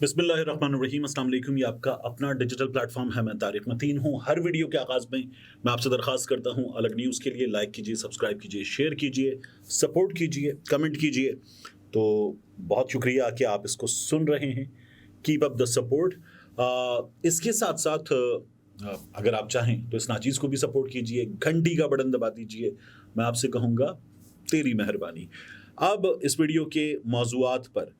बिस्मिल्लाहिर्रहमानिर्रहीम। अस्सलाम वालेकुम। ये आपका अपना डिजिटल प्लेटफॉर्म है। मैं तारिक मतीन हूँ। हर वीडियो के आगाज़ में मैं आपसे दरख्वास्त करता हूँ, अलग न्यूज़ के लिए लाइक कीजिए, सब्सक्राइब कीजिए, शेयर कीजिए, सपोर्ट कीजिए, कमेंट कीजिए। तो बहुत शुक्रिया कि आप इसको सुन रहे हैं। Keep up the support. इसके साथ साथ अगर आप चाहें तो इस नाचीज़ को भी सपोर्ट कीजिए, घंटी का बटन दबा दीजिए। मैं आपसे कहूँगा तेरी मेहरबानी। अब इस वीडियो के मौज़ूआत पर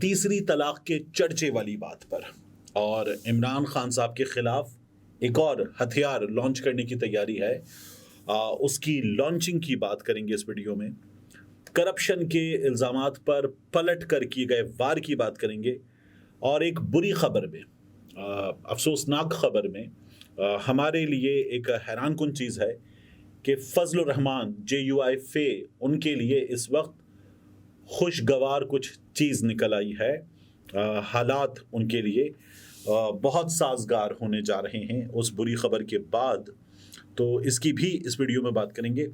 तीसरी तलाक के चर्चे वाली बात पर और इमरान खान साहब के खिलाफ एक और हथियार लॉन्च करने की तैयारी है, उसकी लॉन्चिंग की बात करेंगे इस वीडियो में। करप्शन के इल्ज़ामात पर पलट कर किए गए वार की बात करेंगे और एक बुरी खबर में, अफसोसनाक खबर में, हमारे लिए एक हैरान कुन चीज़ है कि फजलुर रहमान JUI फे उनके लिए इस वक्त खुशगवार कुछ चीज़ निकल आई है। हालात उनके लिए बहुत साजगार होने जा रहे हैं उस बुरी खबर के बाद, तो इसकी भी इस वीडियो में बात करेंगे।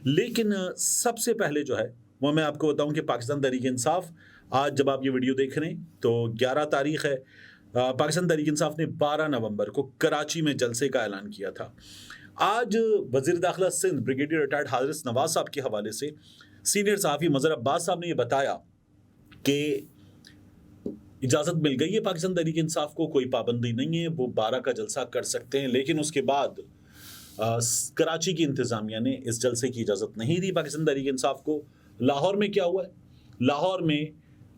लेकिन सबसे पहले जो है वो मैं आपको बताऊं कि पाकिस्तान तहरीक इंसाफ, आज जब आप ये वीडियो देख रहे हैं तो 11 तारीख है। पाकिस्तान तहरीक इंसाफ ने 12 नवंबर को कराची में जलसे का ऐलान किया था। आज वज़ीर दाखिला सिंध ब्रिगेडियर रिटायर्ड हारिस नवाज साहब के हवाले से सीनियर सहाफ़ी मज़हर अब्बास साहब ने ये बताया कि इजाज़त मिल गई है पाकिस्तान तहरीक इंसाफ को, कोई पाबंदी नहीं है, वो 12 का जलसा कर सकते हैं। लेकिन उसके बाद कराची की इंतज़ामिया ने इस जलसे की इजाज़त नहीं दी पाकिस्तान तहरीक इंसाफ को। लाहौर में क्या हुआ है? लाहौर में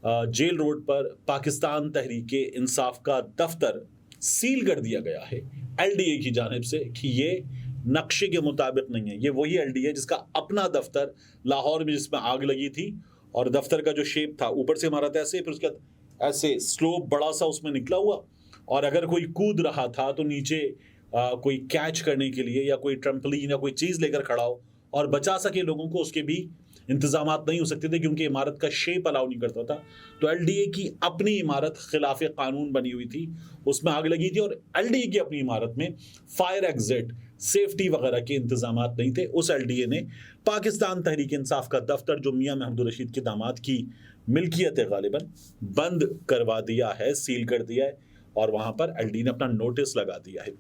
जेल रोड पर पाकिस्तान तहरीक इंसाफ का दफ्तर सील कर दिया गया है LDA की जानिब से कि ये नक्शे के मुताबिक नहीं है। ये वही LDA जिसका अपना दफ्तर लाहौर में, जिसमें आग लगी थी और दफ्तर का जो शेप था ऊपर से हमारा था ऐसे, फिर उसके बाद ऐसे स्लोप बड़ा सा उसमें निकला हुआ, और अगर कोई कूद रहा था तो नीचे कोई कैच करने के लिए या कोई ट्रम्पलिन या कोई चीज़ लेकर खड़ा हो और बचा सके लोगों को, उसके भी इंतजामात नहीं हो सकते थे क्योंकि इमारत का शेप अलाउ नहीं करता था। तो LDA की अपनी इमारत खिलाफ कानून बनी हुई थी, उसमें आग लगी थी, और LDA की अपनी इमारत में फायर एग्जिट, सेफ्टी वगैरह के इंतजामात नहीं थे। उस LDA ने पाकिस्तान तहरीक इंसाफ का दफ्तर, जो मियां महमूद रशीद के दामाद की मिल्कियत है, गालिबन बंद करवा दिया है, सील कर दिया है, और वहां पर LDA ने अपना नोटिस लगा दिया है।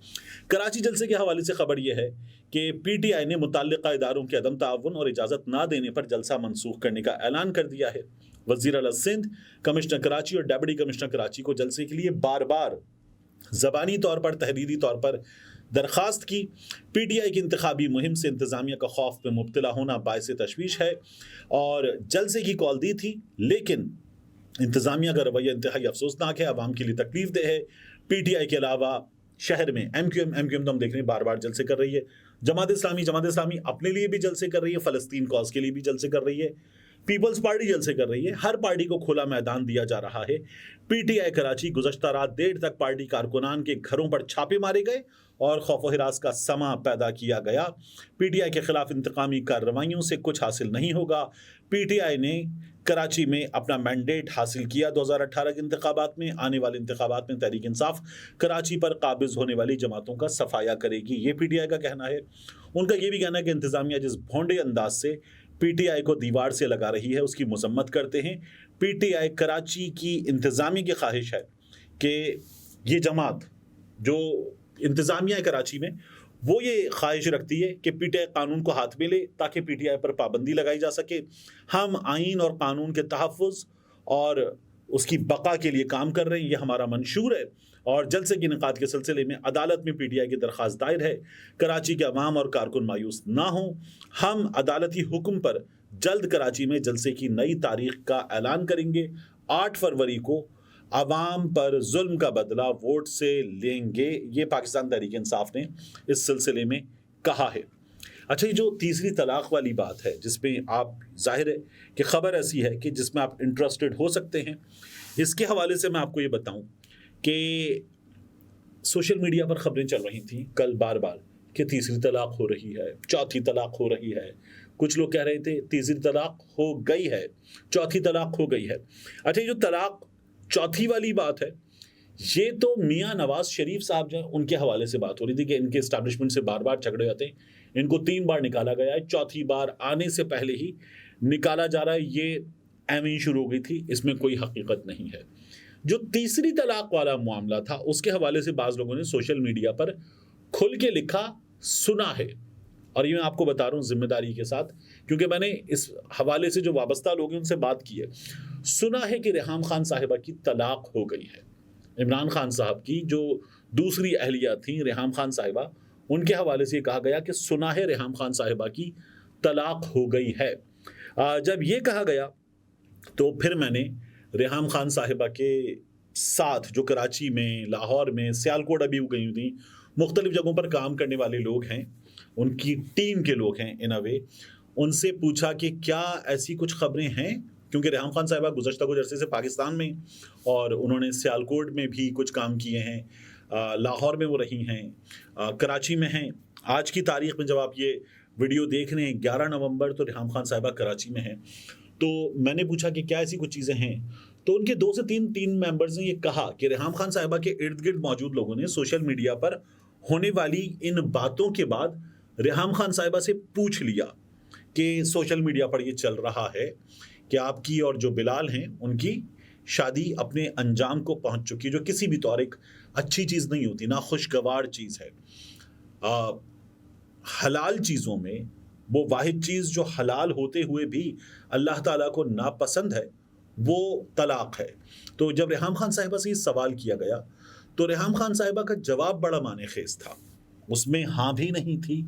कराची जलसे के हवाले से खबर यह है कि PTI ने मुतल्लिका इदारों के अदम ताउन और इजाज़त ना देने पर जलसा मनसूख करने का ऐलान कर दिया है। वज़ीर आला सिंध, कमिश्नर कराची और डेप्यूटी कमिश्नर कराची को जलसे के लिए बार बार ज़बानी तौर पर, तहरीरी तौर पर दरख्वास्त की। PTI की इंतखाबी मुहिम से इंतज़ामिया का खौफ में मुब्तला होना बायस तशवीश है और जलसे की कॉल दी थी, लेकिन इंतज़ामिया का रवैया इंतहाई अफसोसनाक है, आवाम के लिए तकलीफ दे है। PTI के अलावा शहर में MQM तो हम देख रहे हैं बार बार जलसे कर रही है। जमात इस्लामी अपने लिए भी जलसे कर रही है, फ़लस्तीन कॉज के लिए भी जलसे कर रही है, पीपल्स पार्टी जलसे कर रही है। हर पार्टी को खुला मैदान दिया जा रहा है। PTI कराची, गुज़श्ता रात देर तक पार्टी कारकुनान के घरों पर छापे मारे गए और खौफ हिरास का समा पैदा किया गया। PTI के खिलाफ इंतकामी कार्रवाइयों से कुछ हासिल नहीं होगा। PTI ने कराची में अपना मैंडेट हासिल किया 2018 के इंतखाबात में। आने वाले इंतखाबात में तहरीक इंसाफ कराची पर काबिज होने वाली जमातों का सफाया करेगी, ये PTI का कहना है। उनका ये भी कहना है कि इंतज़ामिया जिस भोंडे अंदाज से PTI को दीवार से लगा रही है उसकी मजम्मत करते हैं। PTI कराची की इंतज़ामिया की ख्वाहिश है कि ये जमात जो इंतज़ामिया है कराची में, वो ये ख्वाहिश रखती है कि PTI कानून को हाथ में ले ताकि PTI पर पाबंदी लगाई जा सके। हम आइन और कानून के तहफ़्फ़ुज़ और उसकी बका के लिए काम कर रहे हैं, ये हमारा मंशूर है। और जलसे के इनेकाद के सिलसिले में अदालत में PTI की दरख्वास्त दायर है। कराची के अवाम और कारकुन मायूस ना हों। हम अदालती हुक्म पर जल्द कराची में जलसे की नई तारीख का ऐलान करेंगे। 8 फरवरी को अवाम पर जुल्म का बदला वोट से लेंगे, ये पाकिस्तान तहरीक इंसाफ ने इस सिलसिले में कहा है। अच्छा, ये जो तीसरी तलाक वाली बात है, जिसमें आप, जाहिर है कि खबर ऐसी है कि जिसमें आप इंटरेस्टेड हो सकते हैं, इसके हवाले से मैं आपको ये बताऊं कि सोशल मीडिया पर खबरें चल रही थी कल बार बार कि तीसरी तलाक हो रही है, चौथी तलाक हो रही है। कुछ लोग कह रहे थे तीसरी तलाक हो गई है, चौथी तलाक हो गई है। अच्छा, ये जो तलाक चौथी वाली बात है, ये तो मियां नवाज शरीफ साहब जो उनके हवाले से बात हो रही थी कि इनके एस्टैब्लिशमेंट से बार बार झगड़े होते हैं, इनको 3 बार निकाला गया है, चौथी बार आने से पहले ही निकाला जा रहा है। ये एवं शुरू हो गई थी, इसमें कोई हकीकत नहीं है। جو تیسری طلاق والا معاملہ تھا اس کے حوالے سے بعض لوگوں نے سوشل میڈیا پر کھل کے لکھا سنا ہے، اور یہ میں آپ کو بتا رہا ہوں ذمہ داری کے ساتھ، کیونکہ میں نے اس حوالے سے جو وابستہ لوگ ہیں ان سے بات کی ہے. سنا ہے کہ ریحام خان صاحبہ کی طلاق ہو گئی ہے. عمران خان صاحب کی جو دوسری اہلیہ تھیں ریحام خان صاحبہ، ان کے حوالے سے یہ کہا گیا کہ سنا ہے ریحام خان صاحبہ کی طلاق ہو گئی ہے. جب یہ کہا گیا تو پھر میں نے ریحام خان صاحبہ کے ساتھ جو کراچی میں، لاہور میں، سیالکوٹ ابھی گئی تھیں، مختلف جگہوں پر کام کرنے والے لوگ ہیں، ان کی ٹیم کے لوگ ہیں ان وے، ان سے پوچھا کہ کیا ایسی کچھ خبریں ہیں، کیونکہ ریحام خان صاحبہ گزشتہ کچھ عرصے سے پاکستان میں، اور انہوں نے سیالکوٹ میں بھی کچھ کام کیے ہیں، لاہور میں وہ رہی ہیں، کراچی میں ہیں. آج کی تاریخ میں جب آپ یہ ویڈیو دیکھ رہے ہیں 11 نومبر، تو ریحام خان صاحبہ کراچی میں ہیں. تو میں نے پوچھا کہ کیا ایسی کچھ چیزیں ہیں، تو ان کے 2 سے 3 ٹیم ممبرز نے یہ کہا کہ ریحام خان صاحبہ کے ارد گرد موجود لوگوں نے سوشل میڈیا پر ہونے والی ان باتوں کے بعد ریحام خان صاحبہ سے پوچھ لیا کہ سوشل میڈیا پر یہ چل رہا ہے کہ آپ کی اور جو بلال ہیں ان کی شادی اپنے انجام کو پہنچ چکی، جو کسی بھی طور ایک اچھی چیز نہیں ہوتی، نہ خوشگوار چیز ہے. حلال چیزوں میں وہ واحد چیز جو حلال ہوتے ہوئے بھی اللہ تعالیٰ کو ناپسند ہے وہ طلاق ہے. تو جب ریحام خان صاحبہ سے یہ سوال کیا گیا تو ریحام خان صاحبہ کا جواب بڑا معنی خیز تھا. اس میں ہاں بھی نہیں تھی،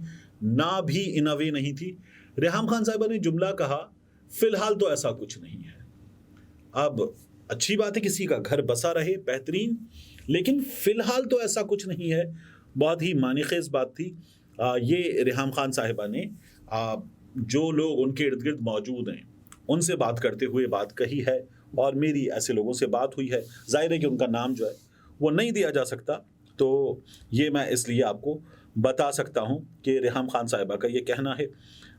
نہ بھی انوے نہیں تھی. ریحام خان صاحبہ نے جملہ کہا فی الحال تو ایسا کچھ نہیں ہے. اب اچھی بات ہے کسی کا گھر بسا رہے، بہترین، لیکن فی الحال تو ایسا کچھ نہیں ہے. بہت ہی معنی خیز بات تھی. یہ ریحام خان صاحبہ نے جو لوگ ان کے ارد گرد موجود ہیں ان سے بات کرتے ہوئے بات کہی ہے، اور میری ایسے لوگوں سے بات ہوئی ہے. ظاہر ہے کہ ان کا نام جو ہے وہ نہیں دیا جا سکتا، تو یہ میں اس لیے آپ کو بتا سکتا ہوں کہ ریحام خان صاحبہ کا یہ کہنا ہے.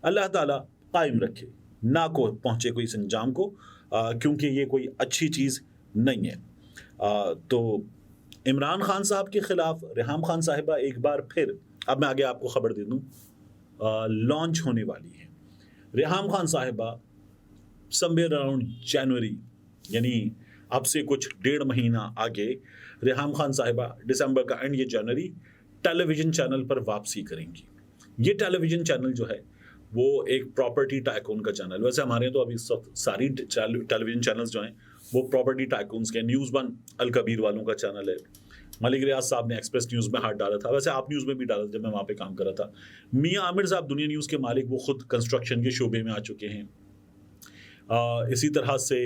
اللہ تعالیٰ قائم رکھے، نہ کو پہنچے کوئی اس انجام کو، کیونکہ یہ کوئی اچھی چیز نہیں ہے. تو عمران خان صاحب کے خلاف ریحام خان صاحبہ ایک بار پھر، اب میں آگے آپ کو خبر دے دوں، لانچ ہونے والی ہے. ریحام خان صاحبہ سمویئر اراؤنڈ جنوری، یعنی اب سے کچھ 1.5 مہینہ آگے، ریحام خان صاحبہ دسمبر کا اینڈ یہ جنوری ٹیلی ویژن چینل پر واپسی کریں گی. یہ ٹیلی ویژن چینل جو ہے وہ ایک پراپرٹی ٹائکون کا چینل، ویسے ہمارے تو ابھی ساری ٹیلی ویژن چینلز جو ہیں وہ پراپرٹی ٹائکونز کے. نیوز 1 الکبیر والوں کا چینل ہے، ملک ریاض صاحب نے ایکسپریس نیوز میں ہاتھ ڈالا تھا، ویسے آپ نیوز میں بھی ڈالا جب میں وہاں پہ کام کر رہا تھا. میاں عامر صاحب دنیا نیوز کے مالک، وہ خود کنسٹرکشن کے شعبے میں آ چکے ہیں. اسی طرح سے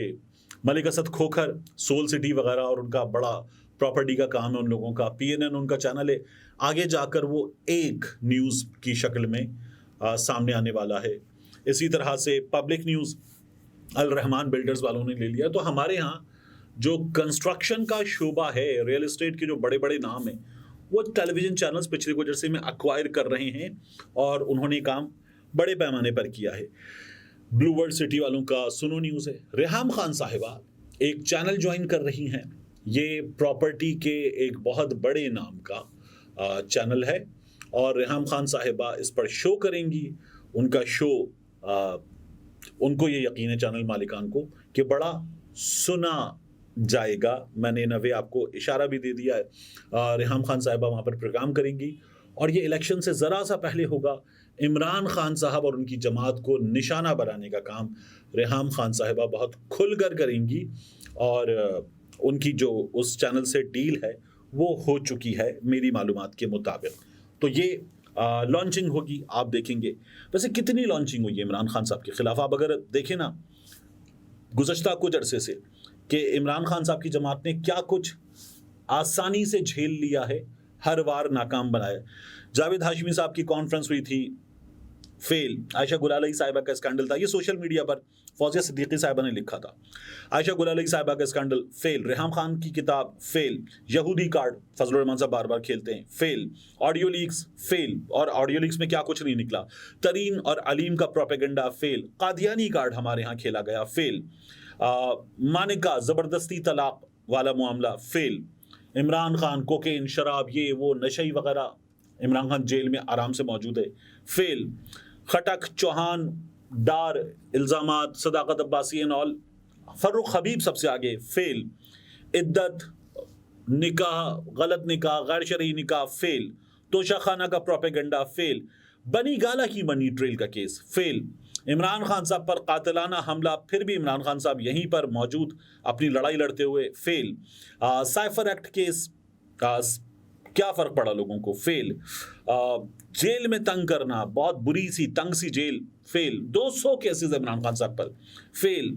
ملک اسد کھوکھر سول سٹی وغیرہ، اور ان کا بڑا پراپرٹی کا کام ہے ان لوگوں کا. PNN ان کا چینل ہے، آگے جا کر وہ ایک نیوز کی شکل میں سامنے آنے والا ہے. اسی طرح سے پبلک نیوز الرحمان بلڈرز والوں نے لے لیا. تو ہمارے ہاں جو کنسٹرکشن کا شعبہ ہے، ریئل اسٹیٹ کے جو بڑے بڑے نام ہیں، وہ ٹیلی ویژن چینلز پچھلے کچھ عرصے میں ایکوائر کر رہے ہیں، اور انہوں نے کام بڑے پیمانے پر کیا ہے. بلو ورلڈ سٹی والوں کا سنو نیوز ہے. ریحام خان صاحبہ ایک چینل جوائن کر رہی ہیں، یہ پراپرٹی کے ایک بہت بڑے نام کا چینل ہے، اور ریحام خان صاحبہ اس پر شو کریں گی. ان کا شو ان کو یہ یقین ہے چینل مالکان کو کہ بڑا سنا جائے گا. میں نے نوے آپ کو اشارہ بھی دے دیا ہے. ریحام خان صاحبہ وہاں پر پروگرام کریں گی، اور یہ الیکشن سے ذرا سا پہلے ہوگا. عمران خان صاحب اور ان کی جماعت کو نشانہ بنانے کا کام ریحام خان صاحبہ بہت کھل کر کریں گی، اور ان کی جو اس چینل سے ڈیل ہے وہ ہو چکی ہے میری معلومات کے مطابق. تو یہ لانچنگ ہوگی، آپ دیکھیں گے. ویسے کتنی لانچنگ ہوئی ہے عمران خان صاحب کے خلاف، آپ اگر دیکھیں نا گزشتہ کچھ عرصے سے، کہ عمران خان صاحب کی جماعت نے کیا کچھ آسانی سے جھیل لیا ہے، ہر بار ناکام بنایا. جاوید ہاشمی صاحب کی کانفرنس ہوئی تھی، فیل. عائشہ گلالئی صاحبہ کا اسکینڈل تھا، یہ سوشل میڈیا پر فوزیہ صدیقی صاحبہ نے لکھا تھا. عائشہ گلالئی صاحبہ کا اسکینڈل، فیل. ریحام خان کی کتاب، فیل. یہودی کارڈ فضل الرحمان صاحب بار بار کھیلتے ہیں، فیل. آڈیو لیکس، فیل. اور آڈیو لیکس میں کیا کچھ نہیں نکلا. ترین اور علیم کا پروپیگنڈا، فیل. قادیانی کارڈ ہمارے ہاں کھیلا گیا، فیل. مانکا زبردستی طلاق والا معاملہ، فیل. عمران خان کوکین، شراب، یہ وہ نشئی وغیرہ، عمران خان جیل میں آرام سے موجود ہے، فیل. خٹک، چوہان، ڈار، الزامات، صداقت عباسی اینڈ آل، فروخ حبیب سب سے آگے، فیل. इद्दत, निकाह, गलत निकाह, गैर शरई निकाह फेल, तोशा खाना का प्रोपेगेंडा फेल, बनी गाला की मनी ट्रेल का केस फेल, इमरान खान साहब पर कातिलाना हमला, फिर भी इमरान खान साहब यहीं पर मौजूद अपनी लड़ाई लड़ते हुए फेल, साइफर एक्ट केस क्या फर्क पड़ा लोगों को फेल, जेल में तंग करना, बहुत बुरी सी तंग सी jail fail, 200 cases Imran Khan साहब पर फेल,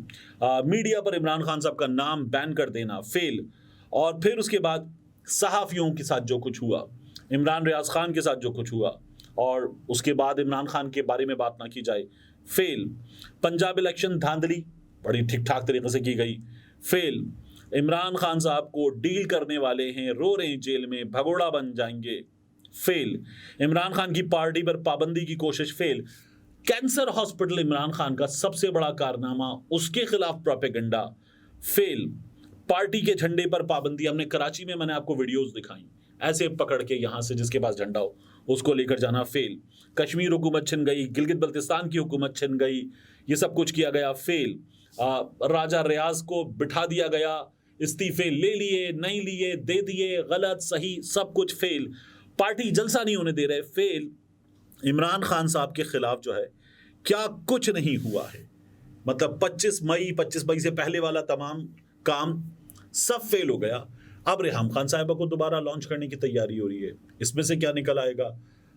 मीडिया पर इमरान खान साहब का नाम बैन कर देना फेल, और फिर उसके बाद सहाफ़ियों के साथ जो कुछ हुआ, इमरान रियाज खान के साथ जो कुछ हुआ, और उसके बाद इमरान खान के बारे में बात ना की जाए फेल, पंजाब इलेक्शन धांधली बड़ी ठीक ठाक तरीके से की गई फेल, इमरान खान साहब को डील करने वाले हैं, रो रहे हैं जेल में, भगोड़ा बन जाएंगे फेल, इमरान खान की पार्टी पर पाबंदी की कोशिश fail, cancer hospital Imran Khan का सबसे बड़ा कारनामा, उसके खिलाफ प्रोपेगेंडा फेल, पार्टी के झंडे पर पाबंदी, हमने कराची में मैंने आपको वीडियोस दिखाई, ऐसे पकड़ के यहां से जिसके पास झंडा हो उसको लेकर जाना फेल, कश्मीर हुकूमत छिन गई, गिलगित बल्तिस्तान की हुकूमत छिन गई, ये सब कुछ किया गया फेल, राजा रियाज को बिठा दिया गया, इस्तीफे ले लिए नहीं लिए, दे दिए, गलत सही सब कुछ फेल, पार्टी जलसा नहीं होने दे रहे फेल, इमरान खान साहब के खिलाफ जो है क्या कुछ नहीं हुआ है, मतलब 25 मई से पहले वाला तमाम काम सब फेल हो गया। अब रेहाम खान साहिबा को दोबारा लॉन्च करने की तैयारी हो रही है, इसमें से क्या निकल आएगा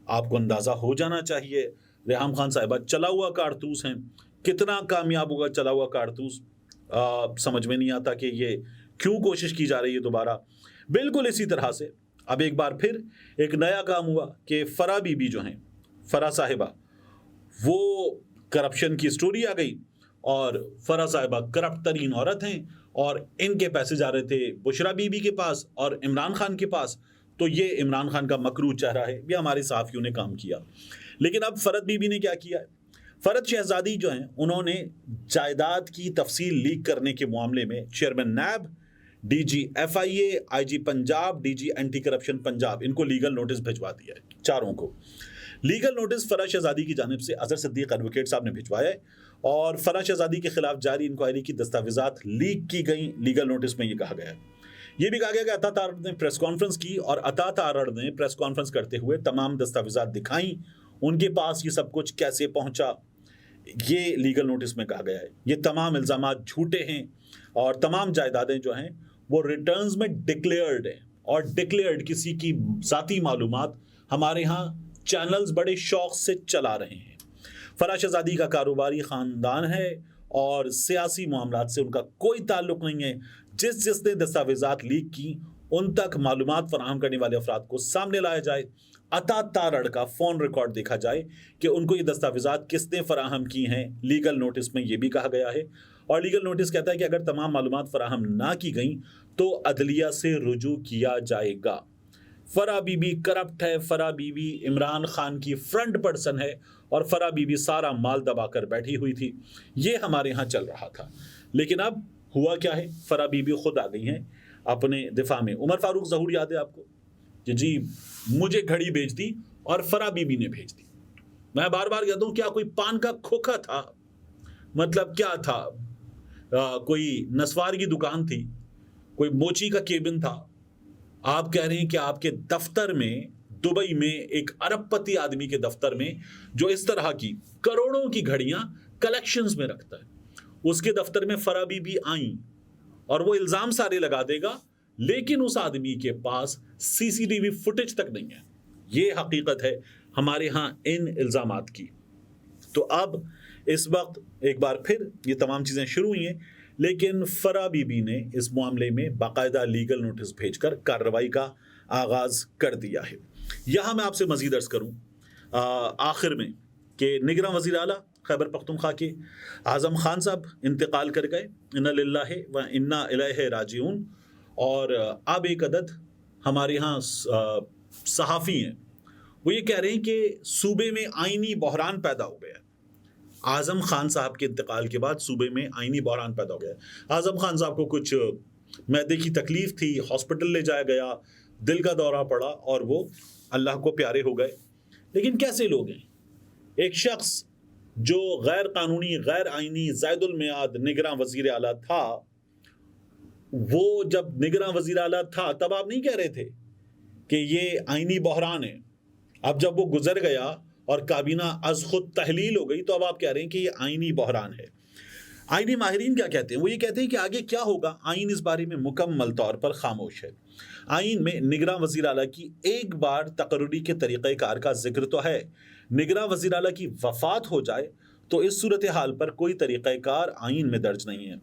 आपको अंदाजा हो जाना चाहिए। रेहाम खान साहिबा चला हुआ कारतूस हैं, कितना कामयाब होगा चला हुआ कारतूस समझ में नहीं आता कि ये क्यों कोशिश की जा रही है दोबारा। बिल्कुल इसी तरह से अब एक बार फिर एक नया काम हुआ कि फरा बीबी जो हैं, फरा साहिबा, वो करप्शन की स्टोरी आ गई और फरा साहिबा करप्ट तरीन औरत हैं और इनके पैसे जा रहे थे बुशरा बीबी के पास और इमरान खान के पास, तो ये इमरान खान का मकरू चेहरा है, ये हमारे सहाफ़ियों ने काम किया। लेकिन अब फरद बीबी ने क्या किया है, फरद शहजादी जो हैं उन्होंने जायदाद की तफसील लीक करने के मामले में chairman NAB, DG FIA, IG Punjab, DG anti corruption Punjab, इनको लीगल नोटिस भिजवा दिया है, चारों को। लीगल नोटिस फरा शहजादी की जानिब से अजहर सिद्दीक एडवोकेट साहब ने भिजवाया है और फरा शहजादी के खिलाफ जारी इंक्वायरी की दस्तावेजात लीक की गई। लीगल नोटिस में ये कहा गया है, ये भी कहा गया कि अता तारड़ ने प्रेस कॉन्फ्रेंस की और अता तारड़ ने प्रेस कॉन्फ्रेंस करते हुए तमाम दस्तावेजात दिखाई, उनके पास ये सब कुछ कैसे पहुंचा, ये लीगल नोटिस में कहा गया है। ये तमाम इल्ज़ामात झूठे हैं और तमाम जायदादें जो हैं वो रिटर्न्स में डिक्लेयर्ड हैं और डिक्लेयर्ड किसी की ज़ाती मालूमात हमारे यहाँ चैनल्स बड़े शौक से चला रहे हैं। फरा शहजादी का कारोबारी ख़ानदान है और सियासी मामलात से उनका कोई ताल्लुक़ नहीं है। जिसने दस्तावेजात लीक की उन तक मालूमात फराहम करने वाले अफराद को सामने लाया जाए, अता तारड़ का फ़ोन रिकॉर्ड देखा जाए कि उनको ये दस्तावेजात किसने फराहम की हैं। लीगल नोटिस में ये भी कहा गया है और लीगल नोटिस कहता है कि अगर तमाम मालूमात फराहम ना की गई तो अदलिया से रुजू किया जाएगा। फरा बीबी करप्ट है, फरा बीबी इमरान खान की फ्रंट पर्सन है और फरा बीबी सारा माल दबाकर बैठी हुई थी, ये हमारे यहाँ चल रहा था। लेकिन अब हुआ क्या है, फरा बीबी खुद आ गई हैं अपने दिफा में। उमर फारूक ज़हूर याद है आपको कि जी मुझे घड़ी भेज दी और फरा बीबी ने भेज दी। मैं बार बार कहता हूँ क्या कोई पान का खोखा था, मतलब क्या था, कोई नस्वार की दुकान थी, कोई मोची का केबिन था। आप कह रहे हैं कि आपके दफ्तर में, दुबई में एक अरबपति आदमी के दफ्तर में जो इस तरह की करोड़ों की घड़ियां कलेक्शंस में रखता है, उसके दफ्तर में फरा बीबी आई और वो इल्जाम सारे लगा देगा, लेकिन उस आदमी के पास CCTV फुटेज तक नहीं है। ये हकीकत है हमारे यहाँ इन इल्जामात की। तो अब इस वक्त एक बार फिर ये तमाम चीज़ें शुरू हुई हैं, लेकिन फरा बीबी ने इस मामले में बाकायदा लीगल नोटिस भेजकर कार्रवाई का आगाज़ कर दिया है। यहाँ मैं आपसे मज़ीद अर्ज़ करूँ आखिर में कि निगरान वज़ीर आला खैबर पख्तूनख्वा के आज़म खान साहब इंतकाल कर गए, इन्ना लिल्लाहि व इन्ना इलैहि राजिऊन। और अब एक अदद हमारे यहाँ सहाफ़ी हैं, वो ये कह रहे हैं कि सूबे में आइनी बहरान पैदा हो गया। आज़म खान साहब के इंतकाल के बाद सूबे में आइनी बहरान पैदा हो गया। आज़म खान साहब को कुछ मैदे की तकलीफ़ थी, हॉस्पिटल ले जाया गया, दिल का दौरा पड़ा और वो अल्लाह को प्यारे हो गए। लेकिन कैसे लोग हैं, एक शख्स जो गैर कानूनी, गैर आइनी, ज़ायदुल मियाद निगरान वज़ीर आला था, وہ جب نگراں وزیر اعلیٰ تھا تب آپ نہیں کہہ رہے تھے کہ یہ آئینی بحران ہے. اب جب وہ گزر گیا اور کابینہ از خود تحلیل ہو گئی تو اب آپ کہہ رہے ہیں کہ یہ آئینی بحران ہے. آئینی ماہرین کیا کہتے ہیں؟ وہ یہ کہتے ہیں کہ آگے کیا ہوگا، آئین اس بارے میں مکمل طور پر خاموش ہے. آئین میں نگراں وزیر اعلیٰ کی ایک بار تقرری کے طریقہ کار کا ذکر تو ہے. نگراں وزیر اعلیٰ کی وفات ہو جائے تو اس صورتحال پر کوئی طریقہ کار آئین میں درج نہیں ہے.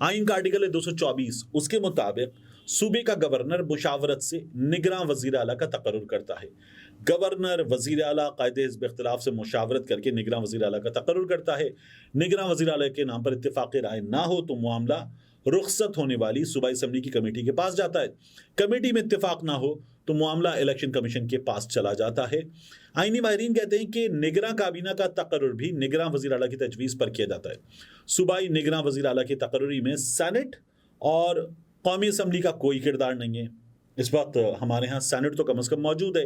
آئین کا آرٹیکل 224 اس کے مطابق صوبے کا گورنر مشاورت سے نگراں وزیر اعلیٰ کا تقرر کرتا ہے. گورنر وزیر اعلیٰ قائد حزب اختلاف سے مشاورت کر کے نگراں وزیر اعلیٰ کا تقرر کرتا ہے. نگراں وزیر اعلیٰ کے نام پر اتفاق رائے نہ ہو تو معاملہ رخصت ہونے والی صوبائی اسمبلی کی کمیٹی کے پاس جاتا ہے. کمیٹی میں اتفاق نہ ہو تو معاملہ الیکشن کمیشن کے پاس چلا جاتا ہے. آئینی ماہرین کہتے ہیں کہ نگراں کابینہ کا تقرر بھی نگراں وزیر اعلیٰ کی تجویز پر کیا جاتا ہے. صوبائی نگراں وزیر اعلیٰ کی تقرری میں سینٹ اور قومی اسمبلی کا کوئی کردار نہیں ہے. اس وقت ہمارے ہاں سینٹ تو کم از کم موجود ہے.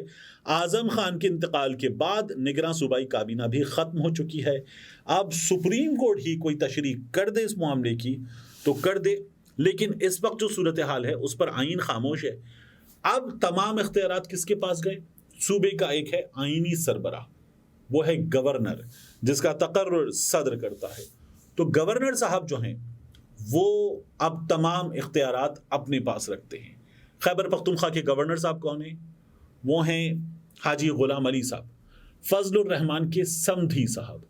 اعظم خان کے انتقال کے بعد نگراں صوبائی کابینہ بھی ختم ہو چکی ہے. اب سپریم کورٹ ہی کوئی تشریح کر دے اس معاملے کی تو کر دے، لیکن اس وقت جو صورتحال ہے اس پر آئین خاموش ہے. اب تمام اختیارات کس کے پاس گئے؟ صوبے کا ایک ہے آئینی سربراہ، وہ ہے گورنر، جس کا تقرر صدر کرتا ہے. تو گورنر صاحب جو ہیں وہ اب تمام اختیارات اپنے پاس رکھتے ہیں. خیبر پختونخوا کے گورنر صاحب کون ہیں؟ وہ ہیں حاجی غلام علی صاحب، فضل الرحمان کے سمدھی صاحب.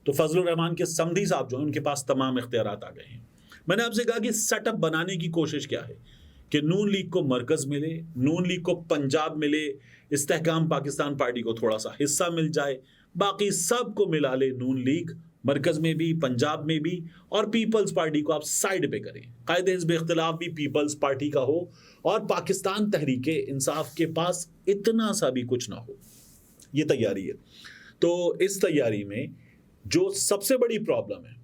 تو فضل الرحمان کے سمدھی صاحب جو ہیں ان کے پاس تمام اختیارات آ گئے ہیں. میں نے آپ سے کہا کہ سیٹ اپ بنانے کی کوشش کیا ہے کہ نون لیگ کو مرکز ملے، نون لیگ کو پنجاب ملے، استحکام پاکستان پارٹی کو تھوڑا سا حصہ مل جائے، باقی سب کو ملا لے نون لیگ، مرکز میں بھی پنجاب میں بھی، اور پیپلز پارٹی کو آپ سائیڈ پہ کریں. قائد حزب اختلاف بھی پیپلز پارٹی کا ہو اور پاکستان تحریک انصاف کے پاس اتنا سا بھی کچھ نہ ہو. یہ تیاری ہے. تو اس تیاری میں جو سب سے بڑی پرابلم ہے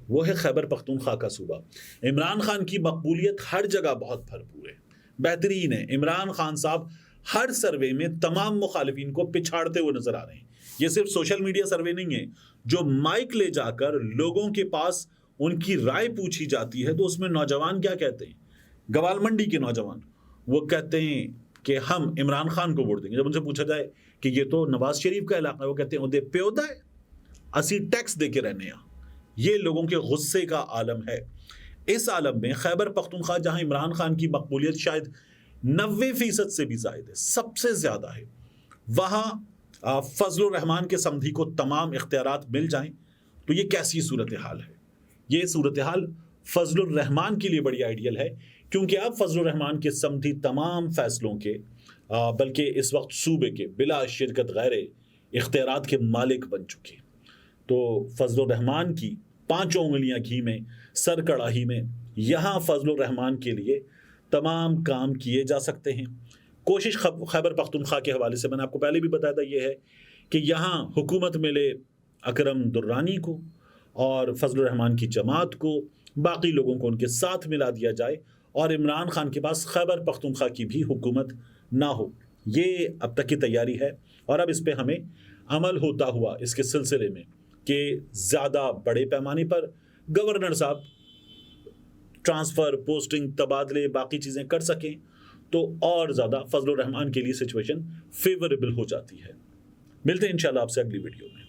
وہ ہے خیبر پختونخوا کا صوبہ. عمران خان کی مقبولیت ہر جگہ بہت بھرپور ہے، بہترین ہے. عمران خان صاحب ہر سروے میں تمام مخالفین کو پچھاڑتے ہوئے نظر آ رہے ہیں. یہ صرف سوشل میڈیا سروے نہیں ہے، جو مائک لے جا کر لوگوں کے پاس ان کی رائے پوچھی جاتی ہے تو اس میں نوجوان کیا کہتے ہیں؟ گوال منڈی کے نوجوان وہ کہتے ہیں کہ ہم عمران خان کو ووٹ دیں گے. جب ان سے پوچھا جائے کہ یہ تو نواز شریف کا علاقہ ہے، وہ کہتے ہیں اودے پیودا ہے، اسی ٹیکس دے کے رہنے ہیں. یہ لوگوں کے غصے کا عالم ہے. اس عالم میں خیبر پختونخوا جہاں عمران خان کی مقبولیت شاید 90% سے بھی زائد ہے، سب سے زیادہ ہے، وہاں فضل الرحمان کے سمدھی کو تمام اختیارات مل جائیں تو یہ کیسی صورتحال ہے؟ یہ صورتحال فضل الرحمان کے لیے بڑی آئیڈیل ہے، کیونکہ اب فضل الرحمان کے سمدھی تمام فیصلوں کے بلکہ اس وقت صوبے کے بلا شرکت غیر اختیارات کے مالک بن چکے. تو فضل الرحمان کی 5 انگلیاں گھی میں، سر کڑاہی میں، یہاں فضل الرحمان کے لیے تمام کام کیے جا سکتے ہیں. کوشش خیبر پختونخوا کے حوالے سے میں نے آپ کو پہلے بھی بتایا تھا یہ ہے کہ یہاں حکومت ملے اکرم درانی کو اور فضل الرحمان کی جماعت کو، باقی لوگوں کو ان کے ساتھ ملا دیا جائے اور عمران خان کے پاس خیبر پختونخوا کی بھی حکومت نہ ہو. یہ اب تک کی تیاری ہے اور اب اس پہ ہمیں عمل ہوتا ہوا اس کے سلسلے میں کہ زیادہ بڑے پیمانے پر گورنر صاحب ٹرانسفر، پوسٹنگ، تبادلے، باقی چیزیں کر سکیں تو اور زیادہ فضل الرحمان کے لیے سچویشن فیوریبل ہو جاتی ہے. ملتے ہیں انشاءاللہ آپ سے اگلی ویڈیو میں.